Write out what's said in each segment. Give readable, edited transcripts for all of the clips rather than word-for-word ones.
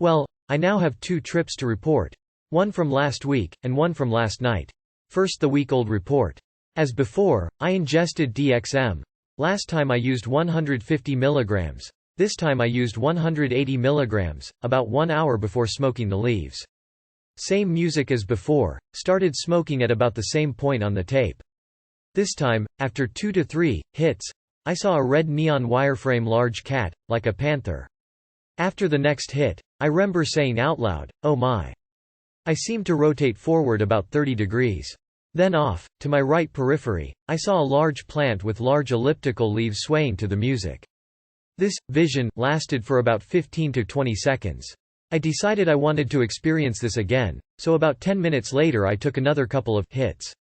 Well, I now have 2 trips to report. One from last week, and one from last night. First, the week-old report. As before, I ingested DXM. Last time I used 150 mg. This time I used 180 mg, about 1 hour before smoking the leaves. Same music as before, started smoking at about the same point on the tape. This time, after 2 to 3 hits, I saw a red neon wireframe large cat, like a panther. After the next hit, I remember saying out loud, "Oh my." I seemed to rotate forward about 30 degrees. Then off, to my right periphery, I saw a large plant with large elliptical leaves swaying to the music. This vision lasted for about 15 to 20 seconds. I decided I wanted to experience this again, so about 10 minutes later I took another couple of hits.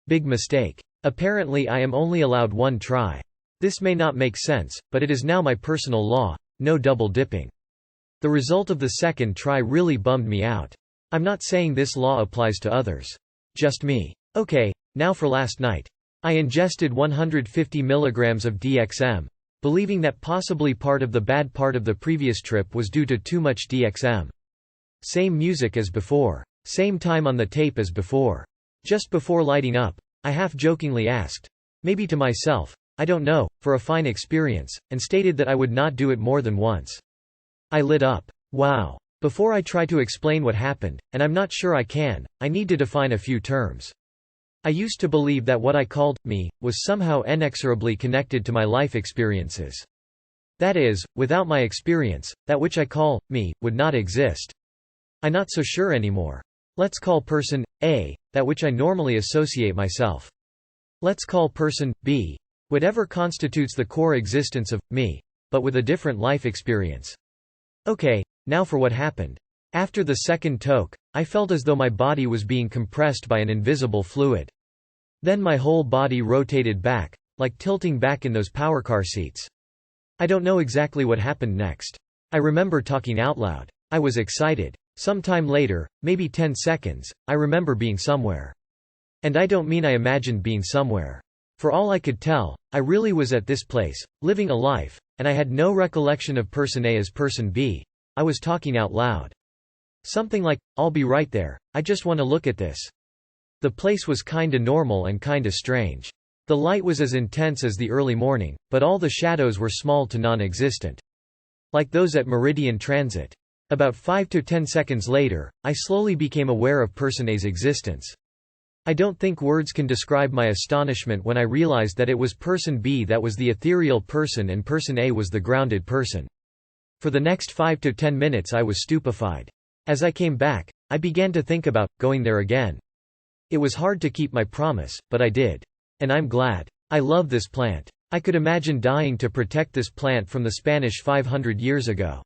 Big mistake. Apparently I am only allowed 1 try. This may not make sense, but it is now my personal law, no double dipping. The result of the second try really bummed me out. I'm not saying this law applies to others. Just me. Okay, now for last night. I ingested 150 mg of DXM, believing that possibly part of the bad part of the previous trip was due to too much DXM. Same music as before. Same time on the tape as before. Just before lighting up, I half-jokingly asked, maybe to myself, I don't know, for a fine experience, and stated that I would not do it more than once. I lit up. Wow. Before I try to explain what happened, and I'm not sure I can, I need to define a few terms. I used to believe that what I called me was somehow inexorably connected to my life experiences. That is, without my experience, that which I call me would not exist. I'm not so sure anymore. Let's call person A that which I normally associate myself. Let's call person B whatever constitutes the core existence of me, but with a different life experience. Okay, now for what happened. After the second toke, I felt as though my body was being compressed by an invisible fluid. Then my whole body rotated back, like tilting back in those power car seats. I don't know exactly what happened next. I remember talking out loud. I was excited. Some time later, maybe 10 seconds, I remember being somewhere. And I don't mean I imagined being somewhere. For all I could tell, I really was at this place, living a life, and I had no recollection of person A as person B. I was talking out loud. Something like, "I'll be right there, I just want to look at this." The place was kinda normal and kinda strange. The light was as intense as the early morning, but all the shadows were small to non-existent. Like those at Meridian Transit. About 5 to 10 seconds later, I slowly became aware of person A's existence. I don't think words can describe my astonishment when I realized that it was person B that was the ethereal person and person A was the grounded person. For the next 5 to 10 minutes I was stupefied. As I came back, I began to think about going there again. It was hard to keep my promise, but I did. And I'm glad. I love this plant. I could imagine dying to protect this plant from the Spanish 500 years ago.